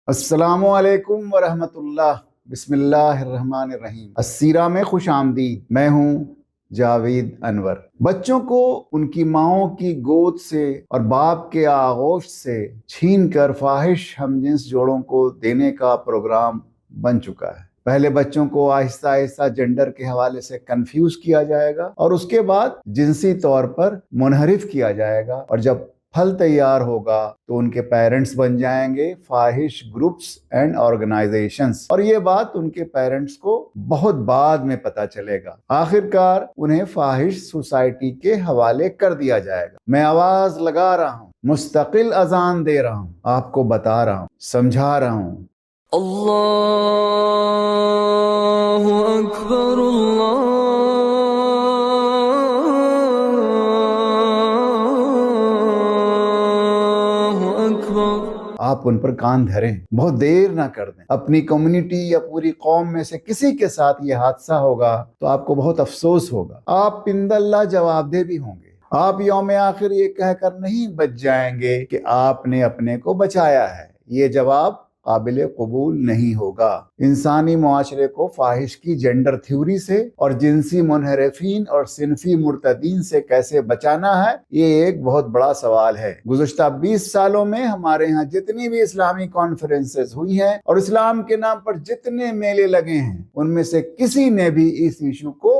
السلام علیکم ورحمۃ اللہ۔ بسم اللہ الرحمن الرحیم۔ السیرہ میں خوش آمدید۔ میں ہوں جاوید انور۔ بچوں کو ان کی ماؤں کی گود سے اور باپ کے آغوش سے چھین کر فاحش ہم جنس جوڑوں کو دینے کا پروگرام بن چکا ہے۔ پہلے بچوں کو آہستہ آہستہ جنڈر کے حوالے سے کنفیوز کیا جائے گا اور اس کے بعد جنسی طور پر منحرف کیا جائے گا، اور جب پھل تیار ہوگا تو ان کے پیرنٹس بن جائیں گے فاحش گروپس اینڈ آرگنائزیشنز، اور یہ بات ان کے پیرنٹس کو بہت بعد میں پتا چلے گا۔ آخر کار انہیں فاحش سوسائٹی کے حوالے کر دیا جائے گا۔ میں آواز لگا رہا ہوں، مستقل اذان دے رہا ہوں، آپ کو بتا رہا ہوں، سمجھا رہا ہوں۔ اللہ اکبر، اللہ اکبر۔ آپ ان پر کان دھریں، بہت دیر نہ کر دیں۔ اپنی کمیونٹی یا پوری قوم میں سے کسی کے ساتھ یہ حادثہ ہوگا تو آپ کو بہت افسوس ہوگا۔ آپ پند اللہ جواب دہ بھی ہوں گے۔ آپ یوم آخر یہ کہہ کر نہیں بچ جائیں گے کہ آپ نے اپنے کو بچایا ہے۔ یہ جواب قابل قبول نہیں ہوگا۔ انسانی معاشرے کو فاحش کی جینڈر تھیوری سے اور جنسی منحرفین اور صنفی مرتدین سے کیسے بچانا ہے، یہ ایک بہت بڑا سوال ہے۔ گزشتہ 20 سالوں میں ہمارے ہاں جتنی بھی اسلامی کانفرنسز ہوئی ہیں اور اسلام کے نام پر جتنے میلے لگے ہیں، ان میں سے کسی نے بھی اس ایشو کو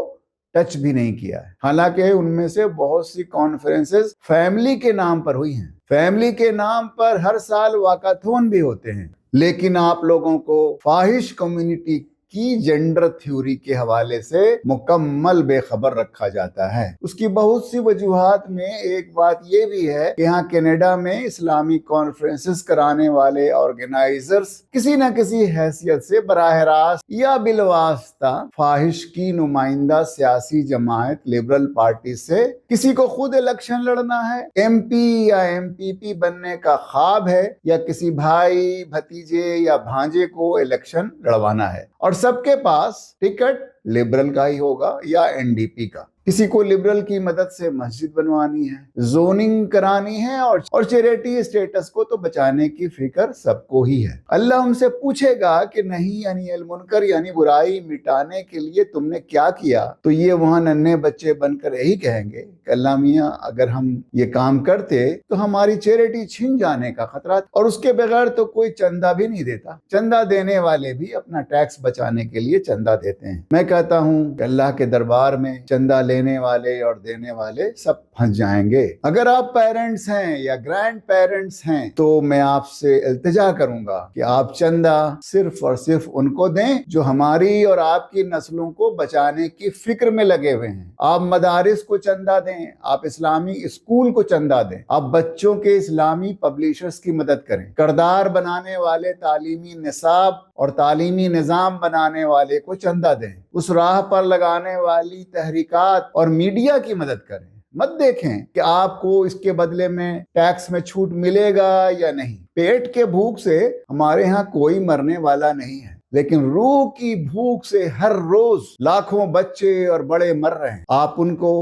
ٹچ بھی نہیں کیا ہے۔ حالانکہ ان میں سے بہت سی کانفرنسز فیملی کے نام پر ہوئی ہیں۔ فیملی کے نام پر ہر سال واکاتھون بھی ہوتے ہیں، لیکن آپ لوگوں کو فاحش کمیونٹی کی جینڈر تھیوری کے حوالے سے مکمل بے خبر رکھا جاتا ہے۔ اس کی بہت سی وجوہات میں ایک بات یہ بھی ہے کہ یہاں کینیڈا میں اسلامی کانفرنسز کرانے والے آرگنائزرز کسی نہ کسی حیثیت سے براہ راست یا بالواسطہ فاحش کی نمائندہ سیاسی جماعت لبرل پارٹی سے کسی کو خود الیکشن لڑنا ہے، ایم پی یا ایم پی پی بننے کا خواب ہے، یا کسی بھائی بھتیجے یا بھانجے کو الیکشن لڑوانا ہے، اور سب کے پاس ٹکٹ لبرل کا ہی ہوگا یا این ڈی پی کا۔ کسی کو لبرل کی مدد سے مسجد بنوانی ہے، زوننگ کرانی ہے، اور چیریٹی اسٹیٹس کو تو بچانے کی فکر سب کو ہی ہے۔ اللہ ہم سے پوچھے گا کہ نہیں یعنی المنکر یعنی برائی مٹانے کے لیے تم نے کیا کیا، تو یہ وہاں ننھے بچے بن کر یہی کہیں گے کہ اللہ میاں اگر ہم یہ کام کرتے تو ہماری چیریٹی چھن جانے کا خطرہ، اور اس کے بغیر تو کوئی چندہ بھی نہیں دیتا۔ چندہ دینے والے بھی اپنا ٹیکس بچانے کے لیے چندہ دیتے ہیں۔ میں کہتا ہوں کہ اللہ کے دربار میں چندہ لینے والے اور دینے والے سب پھنس جائیں گے۔ اگر آپ پیرنٹس ہیں یا گرینڈ پیرنٹس ہیں تو میں آپ سے التجا کروں گا کہ آپ چندہ صرف اور صرف ان کو دیں جو ہماری اور آپ کی نسلوں کو بچانے کی فکر میں لگے ہوئے ہیں۔ آپ مدارس کو چندہ دیں، آپ اسلامی اسکول کو چندہ دیں، آپ بچوں کے اسلامی پبلیشرز کی مدد کریں، کردار بنانے والے تعلیمی نصاب اور تعلیمی نظام بنانے والے کو چندہ دیں، اس راہ پر لگانے والی تحریکات اور میڈیا کی مدد کریں۔ مت دیکھیں کہ آپ کو اس کے بدلے میں ٹیکس میں چھوٹ ملے گا یا نہیں۔ پیٹ کے بھوک سے ہمارے ہاں کوئی مرنے والا نہیں ہے، لیکن روح کی بھوک سے ہر روز لاکھوں بچے اور بڑے مر رہے ہیں۔ آپ ان کو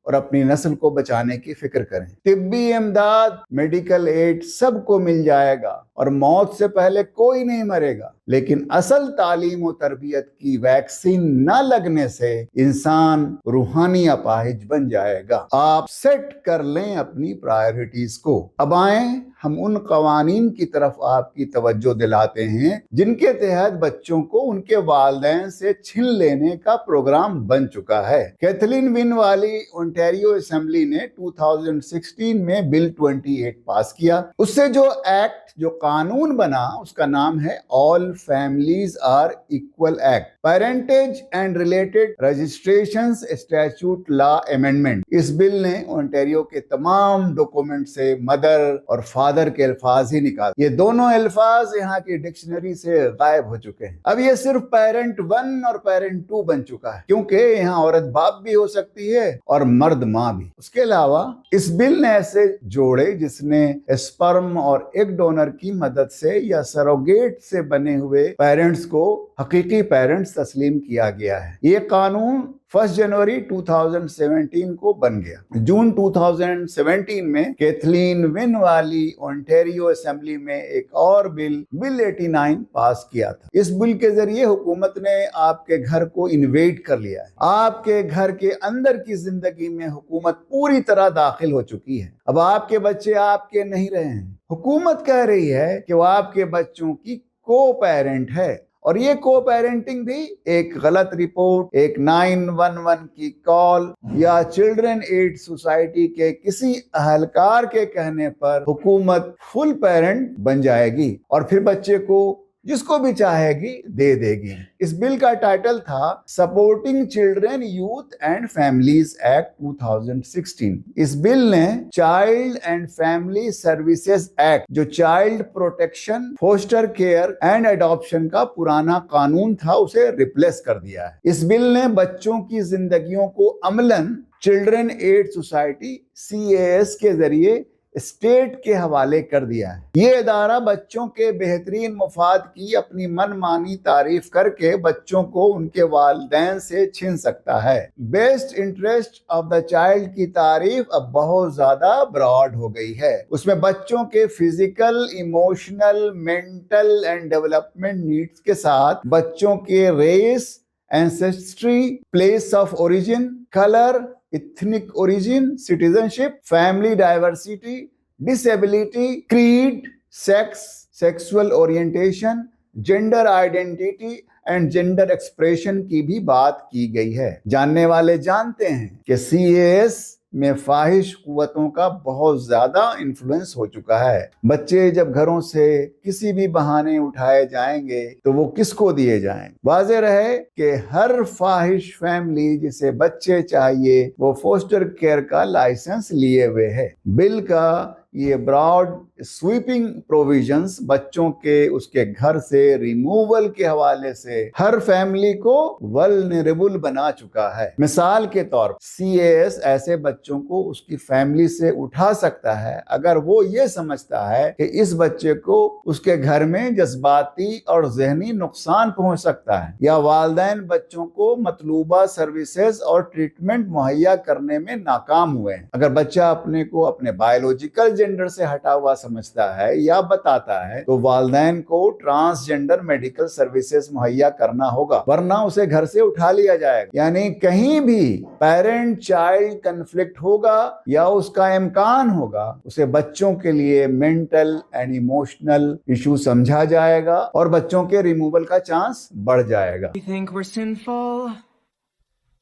اور اپنی نسل کو بچانے کی فکر کریں۔ طبی امداد، میڈیکل ایڈ سب کو مل جائے گا اور موت سے پہلے کوئی نہیں مرے گا، لیکن اصل تعلیم و تربیت کی ویکسین نہ لگنے سے انسان روحانی اپاہج بن جائے گا۔ آپ سیٹ کر لیں اپنی پرائیورٹیز کو۔ اب آئیں ہم ان قوانین کی طرف آپ کی توجہ دلاتے ہیں جن کے تحت بچوں کو ان کے والدین سے چھین لینے کا پروگرام بن چکا ہے۔ کیتھلین ون والی انٹیریو اسمبلی نے 2016 میں بل 28 پاس کیا۔ اس سے جو ایکٹ، جو قانون بنا، اس کا نام ہے all families are equal act, parentage and related registrations statute law amendment. اس بل نے انٹیریو کے تمام ڈاکومنٹ سے مدر اور فادر کے الفاظ ہی نکال، یہ دونوں الفاظ یہاں کی ڈکشنری سے غائب ہو چکے ہیں۔ اب یہ صرف پیرنٹ 1 اور پیرنٹ 2 بن چکا ہے، کیونکہ یہاں عورت باپ بھی ہو سکتی ہے اور مرد ماں بھی۔ اس کے علاوہ اس بل نے ایسے جوڑے جس نے اسپرم اور ایگ ڈونر کی مدد سے یا سروگیٹ سے بنے ہوئے پیرنٹس کو حقیقی پیرنٹس تسلیم کیا گیا ہے۔ یہ قانون 1 جنوری 2017 کو بن گیا۔ جون 2017 میں کیتھلین ون والی اونٹیریو اسمبلی میں ایک اور بل 89 پاس کیا تھا۔ اس بل کے ذریعے حکومت نے آپ کے گھر کو انویڈ کر لیا ہے۔ آپ کے گھر کے اندر کی زندگی میں حکومت پوری طرح داخل ہو چکی ہے۔ اب آپ کے بچے آپ کے نہیں رہے ہیں، حکومت کہہ رہی ہے کہ وہ آپ کے بچوں کی کو پیرنٹ ہے، اور یہ کو پیرنٹنگ بھی ایک غلط رپورٹ، ایک 911 کی کال یا چلڈرن ایڈ سوسائٹی کے کسی اہلکار کے کہنے پر حکومت فل پیرنٹ بن جائے گی اور پھر بچے کو جس کو بھی چاہے گی دے دے گی۔ اس بل کا ٹائٹل تھا supporting children youth and families act 2016۔ اس بل نے child and family services act, جو child protection, foster care and adoption کا پرانا قانون تھا، اسے ریپلیس کر دیا ہے۔ اس بل نے بچوں کی زندگیوں کو عملاً چلڈرن ایڈ سوسائٹی CAS کے ذریعے اسٹیٹ کے حوالے کر دیا ہے۔ یہ ادارہ بچوں کے بہترین مفاد کی اپنی من مانی تعریف کر کے بچوں کو ان کے والدین سے چھین سکتا ہے۔ Best interest of the child کی تعریف اب بہت زیادہ براڈ ہو گئی ہے۔ اس میں بچوں کے physical, emotional, mental and development needs کے ساتھ بچوں کے race, ancestry, place of origin, colour, ethnic origin, citizenship, family diversity, disability, creed, sex, sexual orientation, gender identity and gender expression کی بھی بات کی گئی ہے۔ جاننے والے جانتے ہیں کہ CAS میں فاحش قوتوں کا بہت زیادہ انفلوئنس ہو چکا ہے۔ بچے جب گھروں سے کسی بھی بہانے اٹھائے جائیں گے تو وہ کس کو دیے جائیں؟ واضح رہے کہ ہر فاحش فیملی جسے بچے چاہیے وہ فوسٹر کیئر کا لائسنس لیے ہوئے ہے۔ بل کا یہ براڈ سویپنگ پروویژنز بچوں کے اس کے گھر سے ریموول کے حوالے سے ہر فیملی کو ولنریبل بنا چکا ہے۔ مثال کے طور پر CAS ایسے بچوں کو اس کی فیملی سے اٹھا سکتا ہے اگر وہ یہ سمجھتا ہے کہ اس بچے کو اس کے گھر میں جذباتی اور ذہنی نقصان پہنچ سکتا ہے، یا والدین بچوں کو مطلوبہ سروسز اور ٹریٹمنٹ مہیا کرنے میں ناکام ہوئے ہیں۔ اگر بچہ اپنے کو اپنے بایولوجیکل جینڈر سے ہٹا ہوا سمجھتا ہے یا بتاتا ہے تو والدین کو ٹرانس جینڈر میڈیکل سروسز مہیا کرنا ہوگا، ورنہ اسے گھر سے اٹھا لیا جائے گا۔ یعنی کہیں بھی پیرنٹ چائلڈ کنفلکٹ ہوگا یا اس کا امکان ہوگا، اسے بچوں کے لیے مینٹل اینڈ ایموشنل ایشو سمجھا جائے گا اور بچوں کے ریموول کا چانس بڑھ جائے گا۔ You think we're sinful?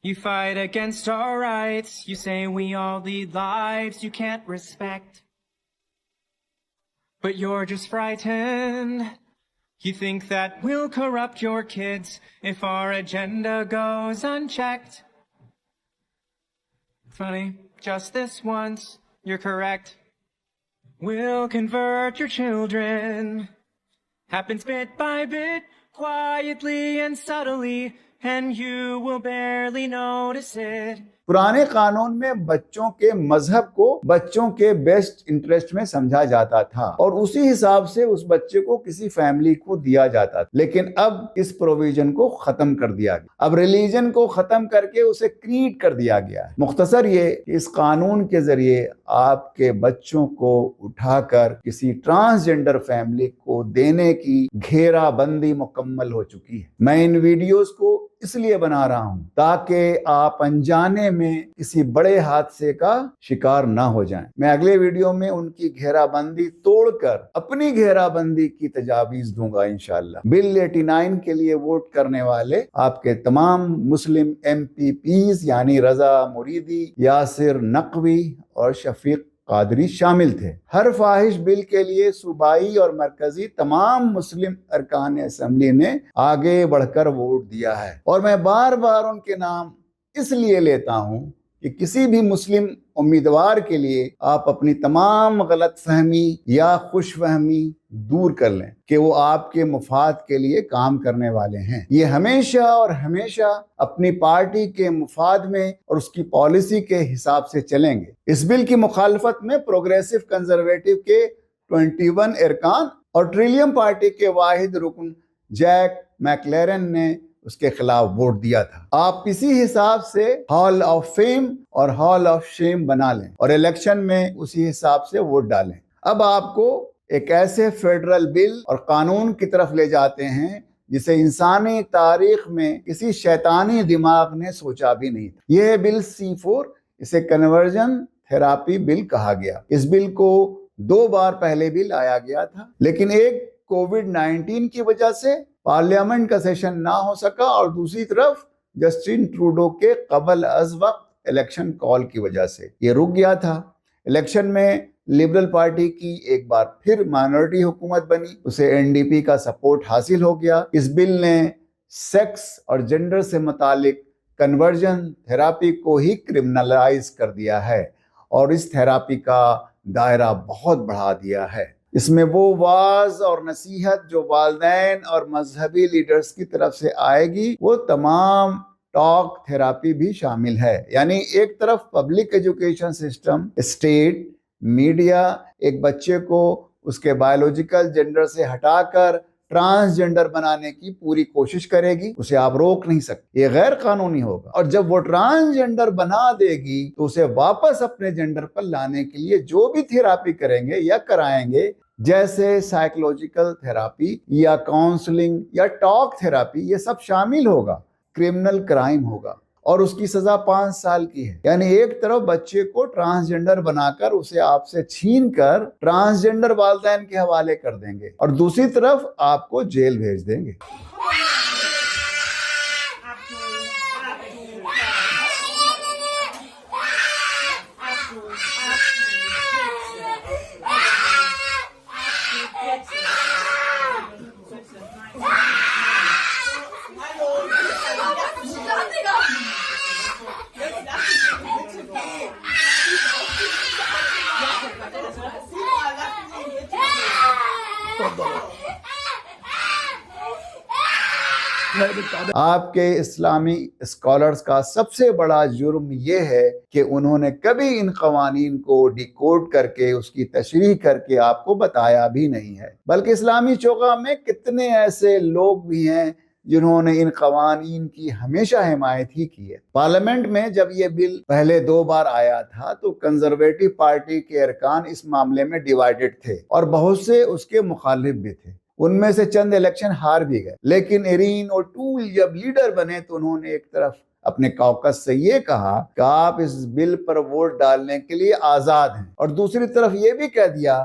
You fight against our rights. You say we all lead lives you can't respect. But you're just frightened. You think that we'll corrupt your kids if our agenda goes unchecked. Funny, just this once, you're correct. We'll convert your children. Happens bit by bit, quietly and subtly, and you will barely notice it. پرانے قانون میں بچوں کے مذہب کو بچوں کے best interest میں سمجھا جاتا تھا اور اسی حساب سے اس بچے کو کسی فیملی کو دیا جاتا تھا، لیکن اب اس پروویژن کو ختم کر دیا گیا۔ اب ریلیجن کو ختم کر کے اسے کریڈ کر دیا گیا ہے۔ مختصر یہ کہ اس قانون کے ذریعے آپ کے بچوں کو اٹھا کر کسی ٹرانسجینڈر فیملی کو دینے کی گھیرا بندی مکمل ہو چکی ہے۔ میں ان ویڈیوز کو اس لیے بنا رہا ہوں تاکہ آپ انجانے میں کسی بڑے حادثے کا شکار نہ ہو جائیں۔ میں اگلے ویڈیو میں ان کی گھیرا بندی توڑ کر اپنی گھیرا بندی کی تجاویز دوں گا انشاءاللہ۔ بل 89 کے لیے ووٹ کرنے والے آپ کے تمام مسلم MPPs یعنی رضا مریدی، یاسر نقوی اور شفیق قادری شامل تھے۔ ہر فاحش بل کے لیے صوبائی اور مرکزی تمام مسلم ارکان اسمبلی نے آگے بڑھ کر ووٹ دیا ہے، اور میں بار بار ان کے نام اس لیے لیتا ہوں کہ کسی بھی مسلم امیدوار کے لیے آپ اپنی تمام غلط فہمی یا خوش فہمی دور کر لیں کہ وہ آپ کے مفاد کے لیے کام کرنے والے ہیں۔ یہ ہمیشہ اور ہمیشہ اپنی پارٹی کے مفاد میں اور اس کی پالیسی کے حساب سے چلیں گے۔ اس بل کی مخالفت میں پروگریسو کنزرویٹو کے 21 ارکان اور ٹریلیم پارٹی کے واحد رکن جیک میکلیرن نے اس کے خلاف ووٹ دیا تھا۔ آپ اسی حساب سے ہال آف فیم اور ہال آف شیم بنا لیں اور الیکشن میں اسی حساب سے ووٹ ڈالیں۔ اب آپ کو ایک ایسے فیڈرل بل اور قانون کی طرف لے جاتے ہیں جسے انسانی تاریخ میں کسی شیطانی دماغ نے سوچا بھی نہیں تھا۔ یہ ہے بل C4، اسے کنورژن تھراپی بل کہا گیا۔ اس بل کو 2 بار پہلے بھی لایا گیا تھا، لیکن ایک کووڈ-19 کی وجہ سے پارلیمنٹ کا سیشن نہ ہو سکا، اور دوسری طرف جسٹن ٹروڈو کے قبل از وقت الیکشن کال کی وجہ سے یہ رک گیا تھا۔ الیکشن میں لبرل پارٹی کی ایک بار پھر مائنورٹی حکومت بنی، اسے NDP کا سپورٹ حاصل ہو گیا۔ اس بل نے سیکس اور جنڈر سے متعلق کنورژن تھراپی کو ہی کرمنلائز کر دیا ہے اور اس تھراپی کا دائرہ بہت بڑھا دیا ہے۔ اس میں وہ واعظ اور نصیحت جو والدین اور مذہبی لیڈرز کی طرف سے آئے گی، وہ تمام ٹاک تھراپی بھی شامل ہے۔ یعنی ایک طرف public education system, state, media ایک بچے کو اس کے بایولوجیکل جنڈر سے ہٹا کر ٹرانسجنڈر بنانے کی پوری کوشش کرے گی، اسے آپ روک نہیں سکتے، یہ غیر قانونی ہوگا۔ اور جب وہ ٹرانسجنڈر بنا دے گی تو اسے واپس اپنے جنڈر پر لانے کے لیے جو بھی تھراپی کریں گے یا کرائیں گے، جیسے سائیکولوجیکل تھراپی یا کاؤنسلنگ یا ٹاک تھراپی، یہ سب شامل ہوگا، کرمنل کرائم ہوگا، اور اس کی سزا 5 سال کی ہے۔ یعنی ایک طرف بچے کو ٹرانسجنڈر بنا کر اسے آپ سے چھین کر ٹرانسجنڈر والدین کے حوالے کر دیں گے، اور دوسری طرف آپ کو جیل بھیج دیں گے۔ آپ کے اسلامی اسکالرز کا سب سے بڑا جرم یہ ہے کہ انہوں نے کبھی ان قوانین کو ڈیکوڈ کر کے اس کی تشریح کر کے آپ کو بتایا بھی نہیں ہے، بلکہ اسلامی چوگا میں کتنے ایسے لوگ بھی ہیں جنہوں نے ان قوانین کی ہمیشہ حمایت ہی کی ہے۔ پارلیمنٹ میں جب یہ بل پہلے 2 بار آیا تھا تو کنزرویٹو پارٹی کے ارکان اس معاملے میں ڈیوائیڈڈ تھے اور بہت سے اس کے مخالف بھی تھے، ان میں سے چند الیکشن ہار بھی گئے۔ لیکن ایرین اور ٹول جب لیڈر بنے تو انہوں نے ایک طرف اپنے کاکس سے یہ کہا کہ آپ اس بل پر ووٹ ڈالنے کے لیے آزاد ہیں، اور دوسری طرف یہ بھی کہہ دیا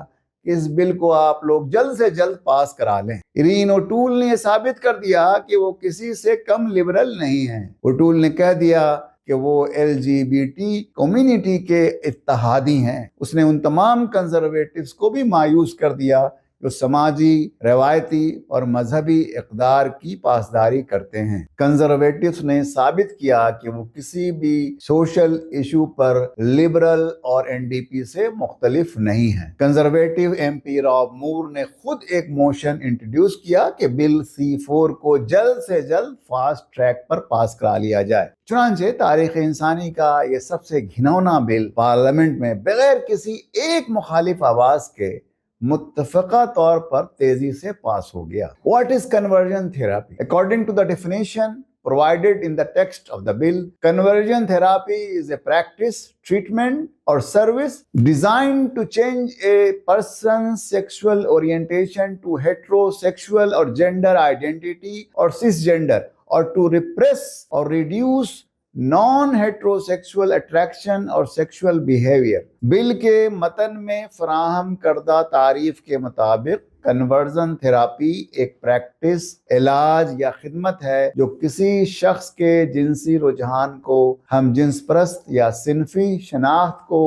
کہ اس بل کو آپ لوگ جلد سے جلد پاس کرا لیں۔ ایرین اور ٹول نے یہ ثابت کر دیا کہ وہ کسی سے کم لبرل نہیں ہیں۔ اوٹول نے کہہ دیا کہ وہ LGBT کمیونٹی کے اتحادی ہیں۔ اس نے ان تمام کنزرویٹوز کو بھی مایوس کر دیا جو سماجی، روایتی اور مذہبی اقدار کی پاسداری کرتے ہیں۔ کنزرویٹوز نے ثابت کیا کہ وہ کسی بھی سوشل ایشو پر لبرل اور NDP سے مختلف نہیں ہیں۔ کنزرویٹو MP راب مور نے خود ایک موشن انٹروڈیوس کیا کہ بل C4 کو جلد سے جلد فاسٹ ٹریک پر پاس کرا لیا جائے۔ چنانچہ تاریخ انسانی کا یہ سب سے گھناؤنا بل پارلیمنٹ میں بغیر کسی ایک مخالف آواز کے متفقہ طور پر تیزی سے پاس ہو گیا۔ What is conversion therapy? According to the definition provided in the text of the bill, conversion therapy is a practice, treatment, or service designed to change a person's sexual orientation to heterosexual or gender identity or cisgender, or to repress or reduce non heterosexual attraction اور sexual behaviour. Bill کے متن میں فراہم کردہ تعریف کے مطابق conversion therapy ایک پریکٹس، علاج یا خدمت ہے جو کسی شخص کے جنسی رجحان کو ہم جنس پرست یا صنفی شناخت کو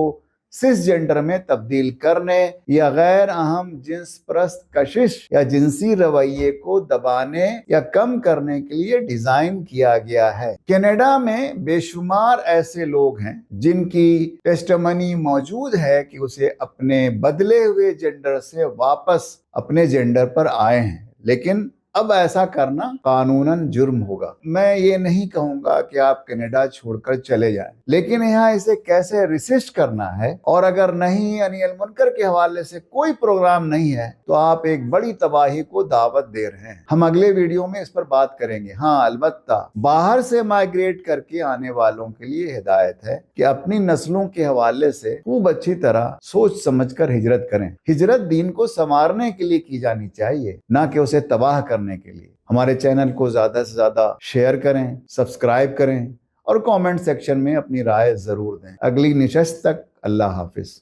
سس جنڈر میں تبدیل کرنے یا غیر اہم جنس پرست کشش یا جنسی رویے کو دبانے یا کم کرنے کے لیے ڈیزائن کیا گیا ہے۔ کینیڈا میں بے شمار ایسے لوگ ہیں جن کی ٹیسٹمنی موجود ہے کہ اسے اپنے بدلے ہوئے جنڈر سے واپس اپنے جنڈر پر آئے ہیں، لیکن اب ایسا کرنا قانوناً جرم ہوگا۔ میں یہ نہیں کہوں گا کہ آپ کینیڈا چھوڑ کر چلے جائیں، لیکن یہاں اسے کیسے ریسسٹ کرنا ہے، اور اگر نہیں یعنی المنکر کے حوالے سے کوئی پروگرام نہیں ہے تو آپ ایک بڑی تباہی کو دعوت دے رہے ہیں۔ ہم اگلے ویڈیو میں اس پر بات کریں گے۔ ہاں البتہ باہر سے مائیگریٹ کر کے آنے والوں کے لیے ہدایت ہے کہ اپنی نسلوں کے حوالے سے خوب اچھی طرح سوچ سمجھ کر ہجرت کریں۔ ہجرت دین کو سنوارنے کے لیے کی جانی چاہیے، نہ کہ اسے تباہ کرنے کے لیے۔ ہمارے چینل کو زیادہ سے زیادہ شیئر کریں، سبسکرائب کریں اور کامنٹ سیکشن میں اپنی رائے ضرور دیں۔ اگلی نشست تک اللہ حافظ۔